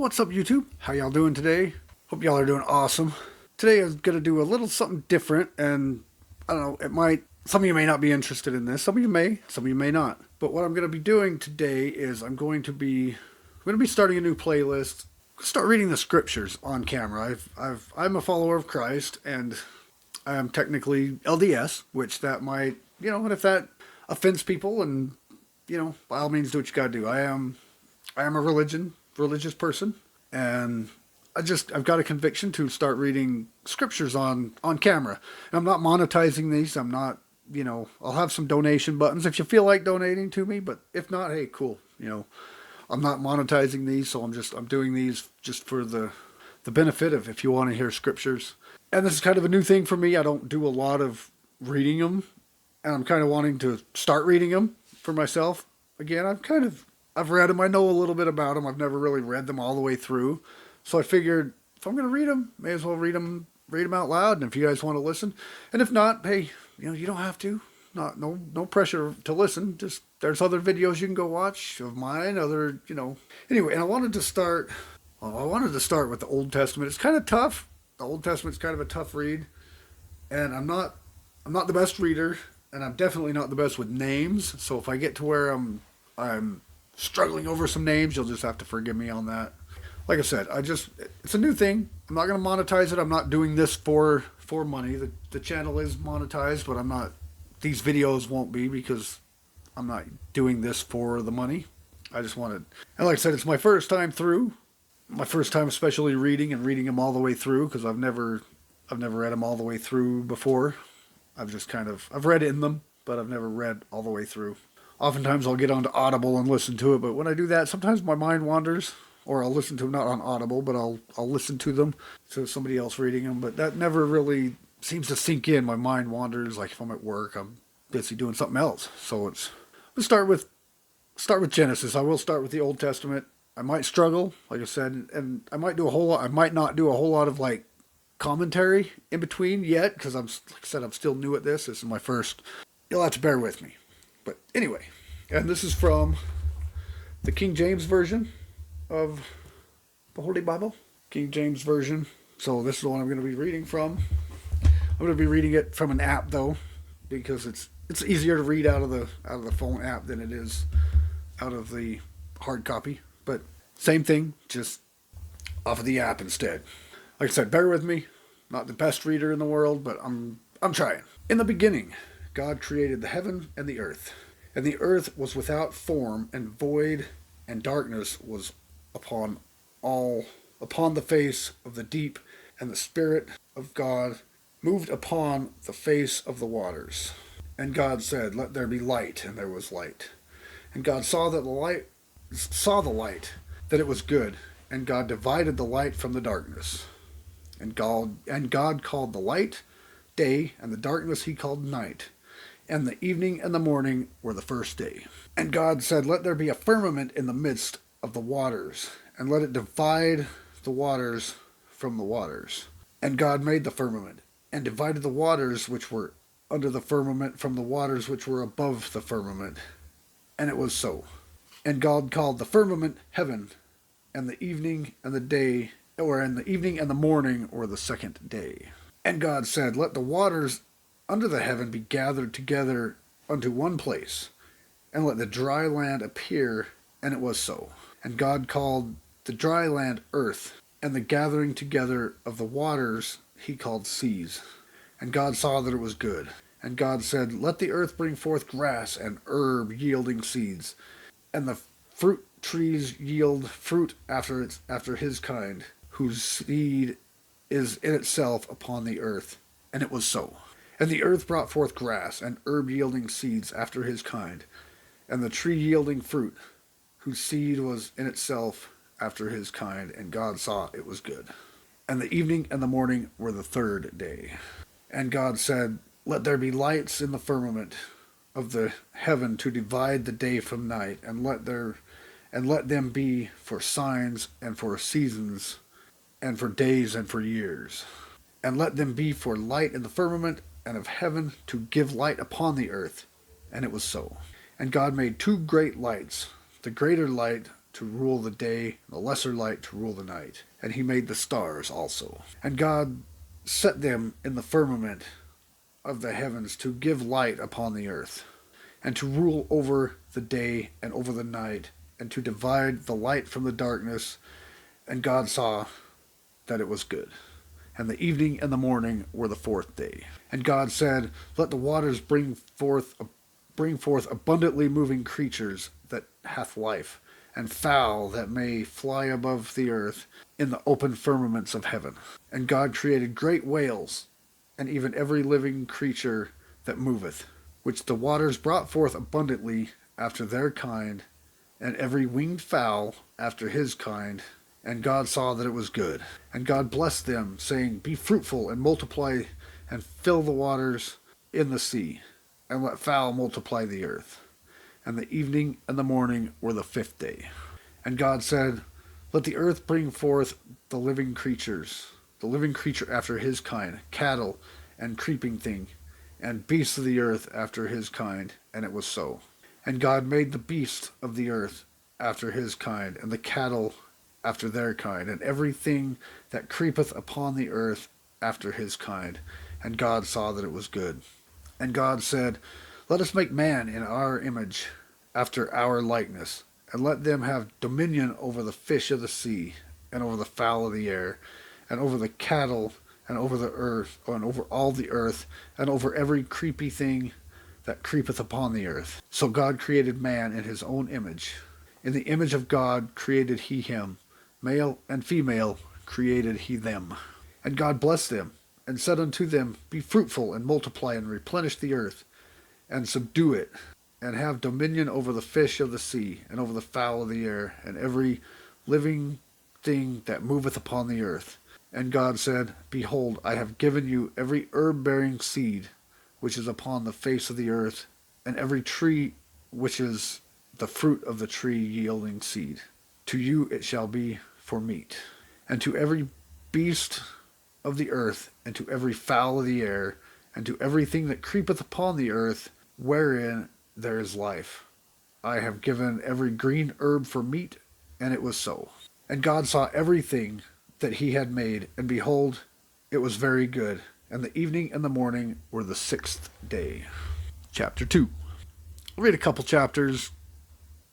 What's up, YouTube? How y'all doing today? Hope y'all are doing awesome. Today I'm going to do a little something different, and I don't know, some of you may not be interested in this, some of you may not. But what I'm going to be doing today is I'm going to be starting a new playlist. Start reading the scriptures on camera. I'm a follower of Christ, and I am technically LDS, which that might, and if that offends people, and by all means do what you gotta do. I am a religious person, and I've got a conviction to start reading scriptures on camera. And I'm not monetizing these. I'm not, I'll have some donation buttons if you feel like donating to me, but if not, hey, cool. I'm not monetizing these, so I'm doing these just for the benefit of if you want to hear scriptures. And this is kind of a new thing for me. I don't do a lot of reading them, and I'm kind of wanting to start reading them for myself. Again, I've read them. I know a little bit about them. I've never really read them all the way through. So I figured if I'm going to read them, may as well read them out loud. And if you guys want to listen, and if not, hey, you don't have to. No pressure to listen. Just there's other videos you can go watch of mine. Anyway, and I wanted to start with the Old Testament. It's kind of tough. The Old Testament's kind of a tough read, and I'm not the best reader, and I'm definitely not the best with names. So if I get to where I'm struggling over some names, you'll just have to forgive me on that. Like I said, it's a new thing. I'm not going to monetize it. I'm not doing this for money. The channel is monetized, but these videos won't be, because I'm not doing this for the money. I just wanted, and like I said, it's my first time through. My first time especially reading them all the way through, because I've never read them all the way through before. I've read in them, but I've never read all the way through. Oftentimes I'll get onto Audible and listen to it, but when I do that, sometimes my mind wanders, or I'll listen to them not on Audible, but I'll listen to them, to somebody else reading them, but that never really seems to sink in. My mind wanders, like if I'm at work, I'm busy doing something else. So let's start with Genesis. I will start with the Old Testament. I might struggle, like I said, and I might not do a whole lot of like commentary in between yet, because I'm still new at this. This is my first. You'll have to bear with me. But anyway, and this is from the King James Version of the Holy Bible. King James Version. So this is the one I'm going to be reading from. I'm going to be reading it from an app, though, because it's easier to read out of the phone app than it is out of the hard copy. But same thing, just off of the app instead. Like I said, bear with me. Not the best reader in the world, but I'm trying. In the beginning, God created the heaven and the earth was without form and void, and darkness was upon the face of the deep, and the Spirit of God moved upon the face of the waters. And God said, "Let there be light," and there was light. And God saw the light, that it was good, and God divided the light from the darkness. And God called the light day, and the darkness he called night. And the evening and the morning were the first day. And God said, "Let there be a firmament in the midst of the waters, and let it divide the waters from the waters." And God made the firmament, and divided the waters which were under the firmament from the waters which were above the firmament. And it was so. And God called the firmament heaven, and the evening and the morning were the second day. And God said, "Let the waters under the heaven be gathered together unto one place, and let the dry land appear." And it was so. And God called the dry land earth, and the gathering together of the waters he called seas. And God saw that it was good. And God said, "Let the earth bring forth grass and herb yielding seeds, and the fruit trees yield fruit after his kind, whose seed is in itself upon the earth." And it was so. And the earth brought forth grass and herb yielding seeds after his kind, and the tree yielding fruit, whose seed was in itself after his kind. And God saw it was good. And the evening and the morning were the third day. And God said, "Let there be lights in the firmament of the heaven to divide the day from night, and let them be for signs and for seasons, and for days and for years. And let them be for light in the firmament and of heaven, to give light upon the earth." And it was so. And God made two great lights, the greater light to rule the day, the lesser light to rule the night. And he made the stars also. And God set them in the firmament of the heavens to give light upon the earth, and to rule over the day and over the night, and to divide the light from the darkness. And God saw that it was good. And the evening and the morning were the fourth day. And God said, let the waters bring forth abundantly moving creatures that hath life, and fowl that may fly above the earth in the open firmaments of heaven. And God created great whales, and even every living creature that moveth, which the waters brought forth abundantly after their kind, and every winged fowl after his kind. And God saw that it was good. And God blessed them, saying, be fruitful and multiply, and fill the waters in the sea, and let fowl multiply the earth. And the evening and the morning were the fifth day. And God said, let the earth bring forth the living creature after his kind, cattle and creeping thing, and beasts of the earth after his kind. And it was so. And God made the beasts of the earth after his kind, and the cattle after their kind, and everything that creepeth upon the earth after his kind. And God saw that it was good. And God said, let us make man in our image, after our likeness, and let them have dominion over the fish of the sea, and over the fowl of the air, and over the cattle, and over the earth, and over all the earth, and over every creepy thing that creepeth upon the earth. So God created man in his own image. In the image of God created he him. Male and female created he them. And God blessed them, and said unto them, be fruitful, and multiply, and replenish the earth, and subdue it, and have dominion over the fish of the sea, and over the fowl of the air, and every living thing that moveth upon the earth. And God said, behold, I have given you every herb-bearing seed which is upon the face of the earth, and every tree which is the fruit of the tree yielding seed. To you it shall be for meat. And to every beast of the earth, and to every fowl of the air, and to everything that creepeth upon the earth, wherein there is life, I have given every green herb for meat. And it was so. And God saw everything that he had made, and behold, it was very good. And the evening and the morning were the sixth day. Chapter 2. I'll read a couple chapters,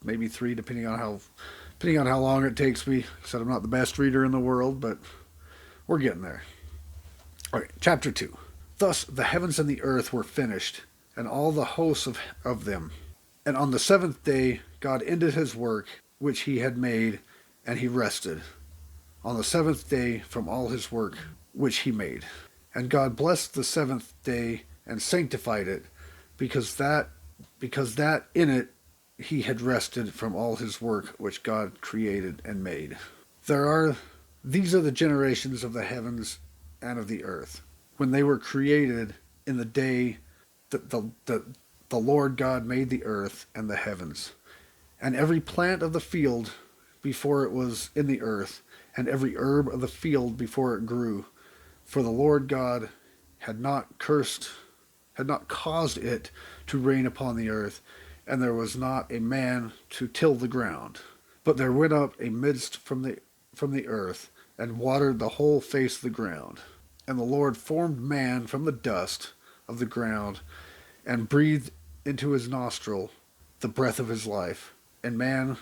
maybe 3, depending on how long it takes me. I said I'm not the best reader in the world, but we're getting there. All right, chapter 2. Thus the heavens and the earth were finished, and all the hosts of them. And on the seventh day God ended his work which he had made, and he rested on the seventh day from all his work which he made. And God blessed the seventh day and sanctified it, because that in it he had rested from all his work which God created and made. These are the generations of the heavens and of the earth, when they were created in the day that the Lord God made the earth and the heavens, and every plant of the field before it was in the earth, and every herb of the field before it grew. For the Lord God had not caused it to rain upon the earth, and there was not a man to till the ground. But there went up a mist from the earth, and watered the whole face of the ground. And the Lord formed man from the dust of the ground, and breathed into his nostril the breath of his life, and man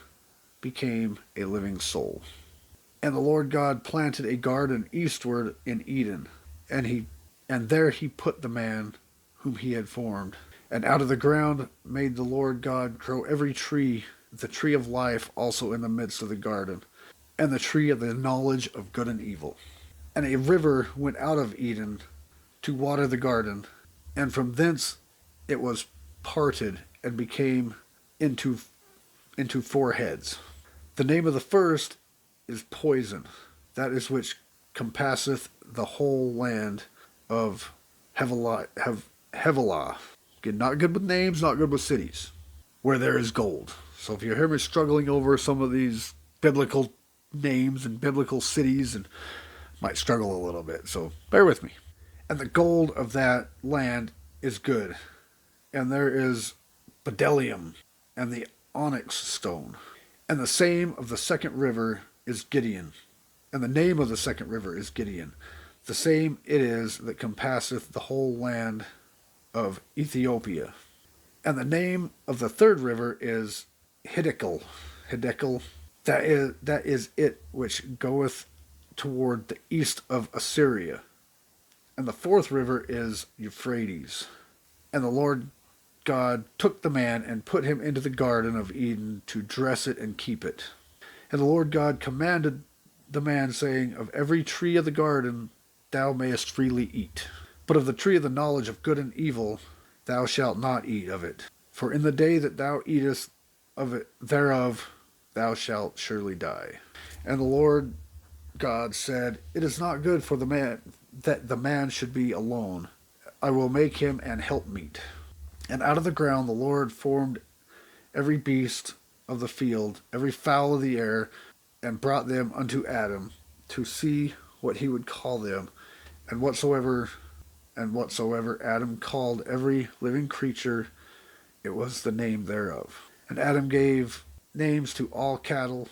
became a living soul. And the Lord God planted a garden eastward in Eden, and there he put the man whom he had formed. And out of the ground made the Lord God grow every tree, the tree of life also in the midst of the garden, and the tree of the knowledge of good and evil. And a river went out of Eden to water the garden, and from thence it was parted and became into 4 heads. The name of the first is Poison, that is which compasseth the whole land of Havilah. Again, not good with names, not good with cities, where there is gold. So if you hear me struggling over some of these biblical names and biblical cities, and might struggle a little bit, so bear with me. And the gold of that land is good, and there is bdellium and the onyx stone, And the same of the second river is Gideon. And the name of the second river is Gideon. The same it is that compasseth the whole land of Ethiopia. And the name of the third river is Hiddekel. Hiddekel, that is it which goeth toward the east of Assyria. And the fourth river is Euphrates. And the Lord God took the man and put him into the garden of Eden to dress it and keep it. And the Lord God commanded the man, saying, Of every tree of the garden thou mayest freely eat, but of the tree of the knowledge of good and evil thou shalt not eat of it. For in the day that thou eatest of it thereof thou shalt surely die. And the Lord God said, It is not good for the man that the man should be alone. I will make him an helpmeet. And out of the ground the Lord formed every beast of the field, every fowl of the air, and brought them unto Adam to see what he would call them. And whatsoever Adam called every living creature, it was the name thereof. And Adam gave names to all cattle,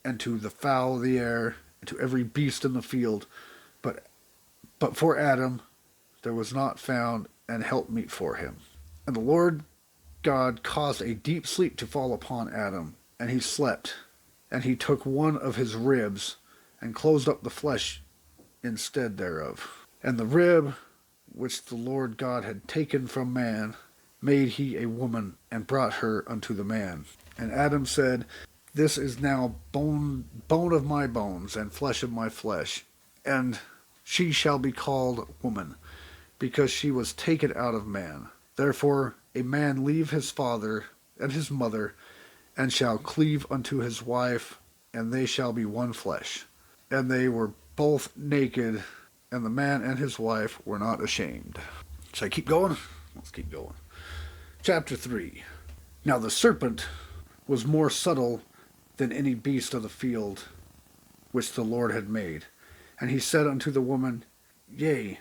and to the fowl of the air, and to every beast in the field. But for Adam there was not found an helpmeet for him. And the Lord God caused a deep sleep to fall upon Adam, and he slept. And he took one of his ribs, and closed up the flesh instead thereof. And the rib which the Lord God had taken from man made he a woman, and brought her unto the man. And Adam said, This is now bone of my bones, and flesh of my flesh, and she shall be called woman, because she was taken out of man. Therefore a man leave his father and his mother, and shall cleave unto his wife, and they shall be one flesh. And they were both naked, and the man and his wife were not ashamed. Should I keep going? Let's keep going. Chapter 3. Now the serpent was more subtle than any beast of the field which the Lord had made. And he said unto the woman, Yea,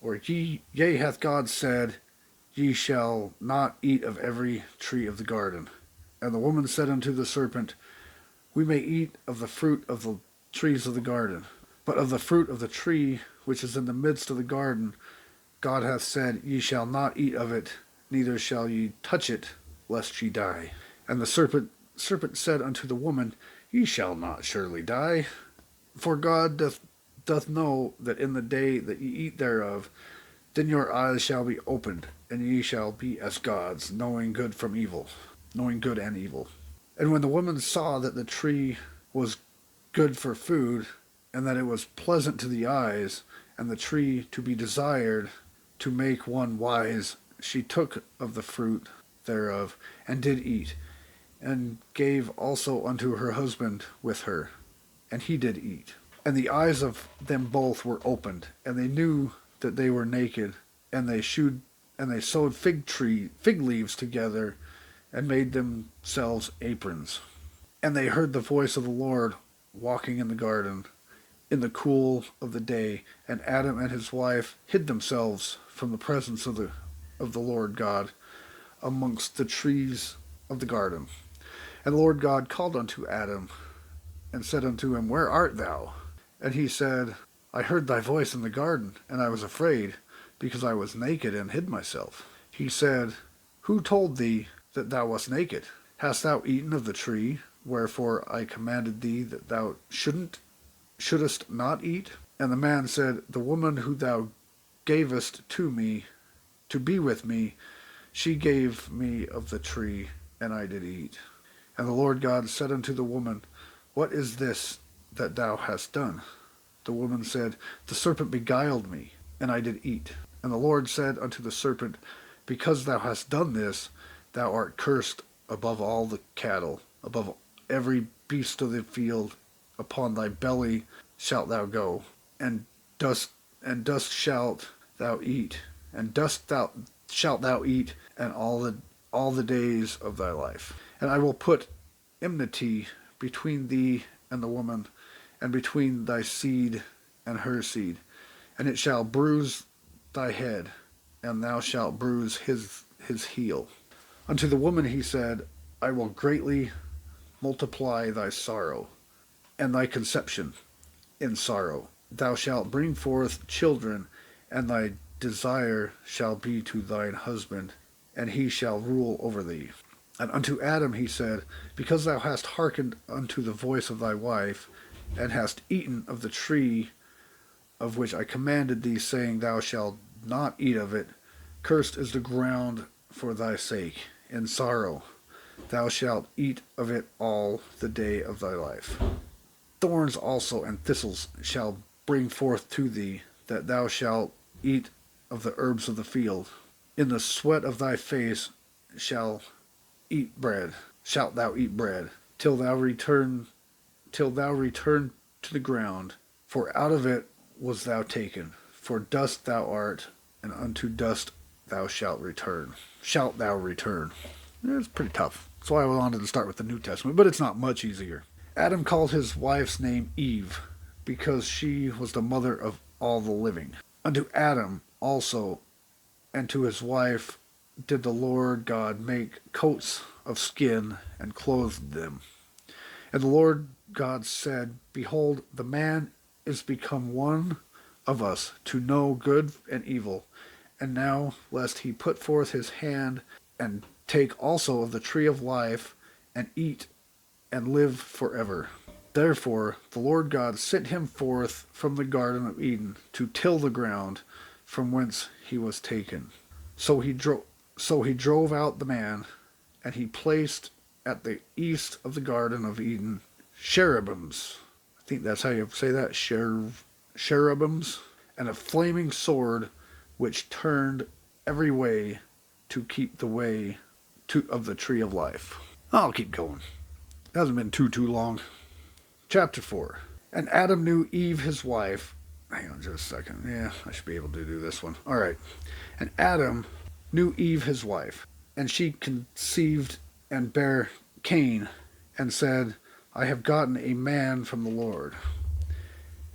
hath God said, Ye shall not eat of every tree of the garden. And the woman said unto the serpent, We may eat of the fruit of the trees of the garden, but of the fruit of the tree which is in the midst of the garden, God hath said, Ye shall not eat of it, neither shall ye touch it, lest ye die. And the serpent said unto the woman, Ye shall not surely die, for God doth know that in the day that ye eat thereof, then your eyes shall be opened, and ye shall be as gods, knowing good and evil. And when the woman saw that the tree was good for food, and that it was pleasant to the eyes, and the tree to be desired to make one wise, she took of the fruit thereof, and did eat, and gave also unto her husband with her, and he did eat. And the eyes of them both were opened, and they knew that they were naked, and they sewed fig leaves together, and made themselves aprons. And they heard the voice of the Lord walking in the garden in the cool of the day, and Adam and his wife hid themselves from the presence of the Lord God amongst the trees of the garden. And the Lord God called unto Adam, and said unto him, Where art thou? And he said, I heard thy voice in the garden, and I was afraid, because I was naked, and hid myself. He said, Who told thee that thou wast naked? Hast thou eaten of the tree, wherefore I commanded thee that thou shouldest not eat? And the man said, The woman who thou gavest to me, to be with me, she gave me of the tree, and I did eat. And the Lord God said unto the woman, What is this that thou hast done? The woman said, The serpent beguiled me, and I did eat. And the Lord said unto the serpent, Because thou hast done this, thou art cursed above all the cattle, above every beast of the field. Upon thy belly shalt thou go, and dust shalt thou eat, and shalt thou eat, and all the days of thy life. And I will put enmity between thee and the woman, and between thy seed and her seed, and it shall bruise thy head, and thou shalt bruise his heel. Unto the woman he said, I will greatly multiply thy sorrow, and thy conception in sorrow. Thou shalt bring forth children, and thy desire shall be to thine husband, and he shall rule over thee. And unto Adam he said, Because thou hast hearkened unto the voice of thy wife, and hast eaten of the tree of which I commanded thee, saying, Thou shalt not eat of it, cursed is the ground for thy sake. In sorrow thou shalt eat of it all the day of thy life. Thorns also and thistles shall bring forth to thee, that thou shalt eat of the herbs of the field. In the sweat of thy face shalt thou eat bread, till thou return to the ground, for out of it was thou taken. For dust thou art, and unto dust thou shalt return. Shalt thou return. It's pretty tough. That's why I wanted to start with the New Testament, but it's not much easier. Adam called his wife's name Eve, because she was the mother of all the living. Unto Adam also and to his wife did the Lord God make coats of skin, and clothed them. And the Lord God said, Behold, the man is become one of us, to know good and evil. And now, lest he put forth his hand, and take also of the tree of life, and eat, and live forever. Therefore the Lord God sent him forth from the Garden of Eden, to till the ground from whence he was taken. So he drove out the man, and he placed at the east of the Garden of Eden cherubims. I think that's how you say that, cherubims, and a flaming sword which turned every way to keep the way of the tree of life. I'll keep going. It hasn't been too long. Chapter 4. And Adam knew Eve his wife. Hang on just a second. Yeah, I should be able to do this one. Alright. And Adam knew Eve his wife, and she conceived and bare Cain, and said, I have gotten a man from the Lord.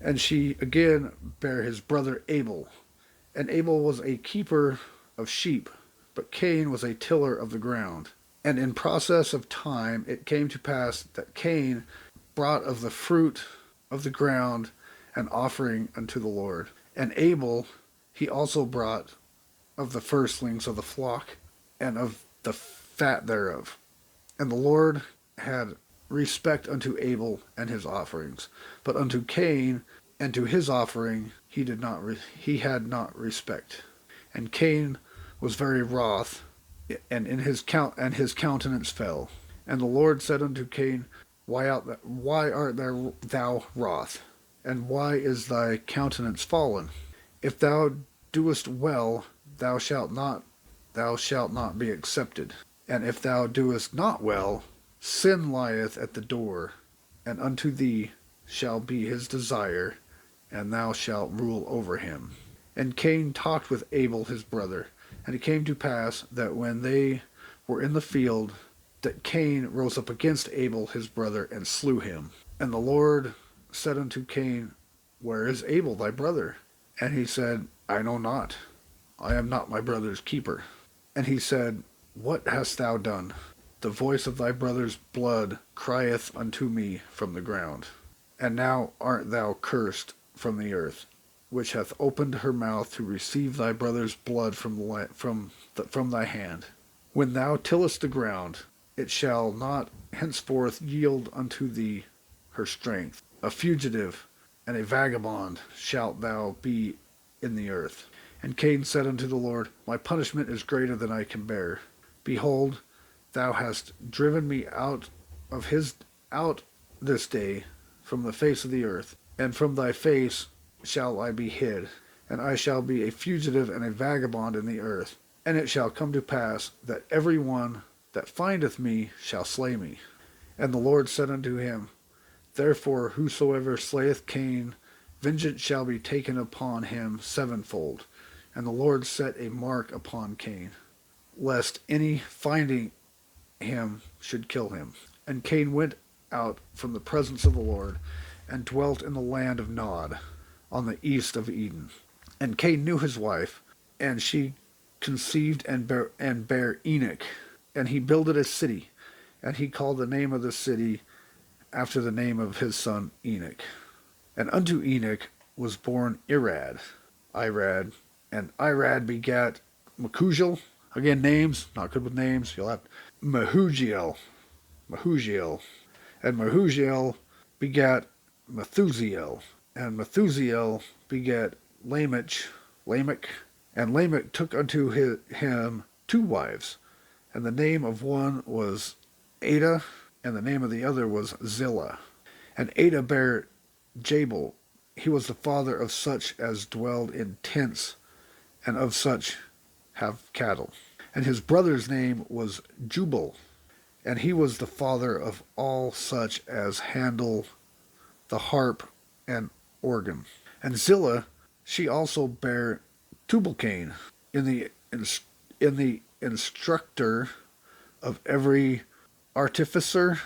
And she again bare his brother Abel. And Abel was a keeper of sheep, but Cain was a tiller of the ground. And in process of time it came to pass that Cain brought of the fruit of the ground an offering unto the Lord. And Abel he also brought of the firstlings of the flock, and of the fat thereof. And the Lord had respect unto Abel and his offerings, but unto Cain and to his offering he had not respect. And Cain was very wroth, and his countenance fell. And the Lord said unto Cain, Why art thou wroth, and why is thy countenance fallen? If thou doest well, thou shalt not be accepted. And if thou doest not well, sin lieth at the door, and unto thee shall be his desire, and thou shalt rule over him. And Cain talked with Abel his brother. And it came to pass that when they were in the field, that Cain rose up against Abel his brother, and slew him. And the Lord said unto Cain, Where is Abel thy brother? And he said, I know not. I am not my brother's keeper. And he said, What hast thou done? The voice of thy brother's blood crieth unto me from the ground. And now art thou cursed from the earth, which hath opened her mouth to receive thy brother's blood from thy hand. When thou tillest the ground, it shall not henceforth yield unto thee her strength. A fugitive and a vagabond shalt thou be in the earth. And Cain said unto the Lord, My punishment is greater than I can bear. Behold, thou hast driven me out this day from the face of the earth, and from thy face shall I be hid, and I shall be a fugitive and a vagabond in the earth. And it shall come to pass that every one that findeth me shall slay me. And the Lord said unto him, Therefore whosoever slayeth Cain, vengeance shall be taken upon him sevenfold. And the Lord set a mark upon Cain, lest any finding him should kill him. And Cain went out from the presence of the Lord, and dwelt in the land of Nod, on the east of Eden. And Cain knew his wife, and she conceived and bare Enoch. And he builded a city, and he called the name of the city after the name of his son Enoch. And unto Enoch was born Irad, and Irad begat Mehujael. Again, names, not good with names. You'll have Mehujael, and Mehujael begat Methusiel, and Methusiel begat Lamech, and Lamech took unto him two wives, and the name of one was Ada, and the name of the other was Zillah. And Ada bare Jabal. He was the father of such as dwelled in tents, and of such have cattle. And his brother's name was Jubal, and he was the father of all such as handle the harp and organ. And Zillah, she also bare Tubal-Cain, in the instructor of every artificer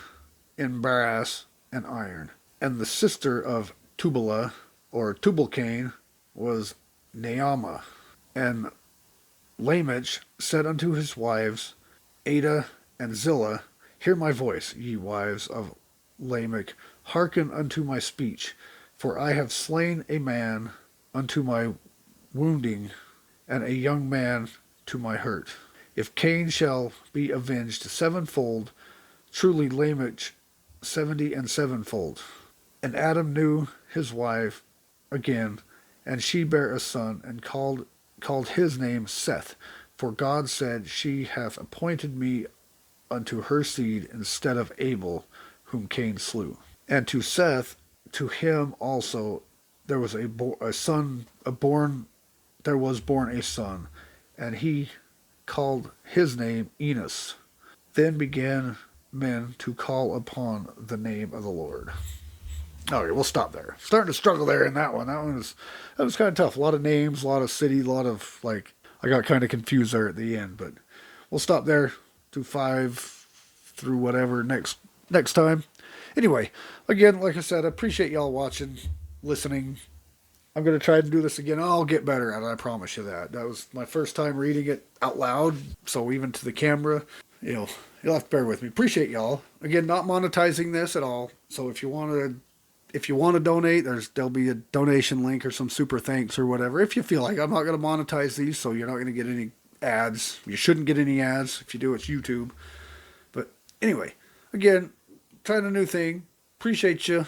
in brass and iron. And the sister of Tubala, or Tubal-Cain, was Naamah. And Lamech said unto his wives, Ada and Zillah, hear my voice, ye wives of Lamech, hearken unto my speech, for I have slain a man unto my wounding, and a young man to my hurt. If Cain shall be avenged sevenfold, truly Lamech 70 and sevenfold. And Adam knew his wife again, and she bare a son, and called his name Seth. For God said, She hath appointed me unto her seed instead of Abel, whom Cain slew. And to Seth, to him also there was born a son, and he called his name Enos. Then began men to call upon the name of the Lord. Okay, we'll stop there. Starting to struggle there in that one. That was kind of tough. A lot of names, a lot of city, a lot of I got kind of confused there at the end, but we'll stop there. Do 5 through whatever next time. Anyway, again, like I said, I appreciate y'all watching, listening. I'm going to try to do this again. I'll get better at it, I promise you that. That was my first time reading it out loud, so even to the camera, you'll have to bear with me. Appreciate y'all. Again, not monetizing this at all, so if you want to donate, there'll be a donation link or some super thanks or whatever. If you feel like I'm not going to monetize these, so you're not going to get any ads. You shouldn't get any ads. If you do, it's YouTube. But anyway, again, trying a new thing. Appreciate you.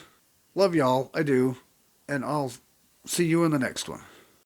Love y'all. I do. And I'll see you in the next one.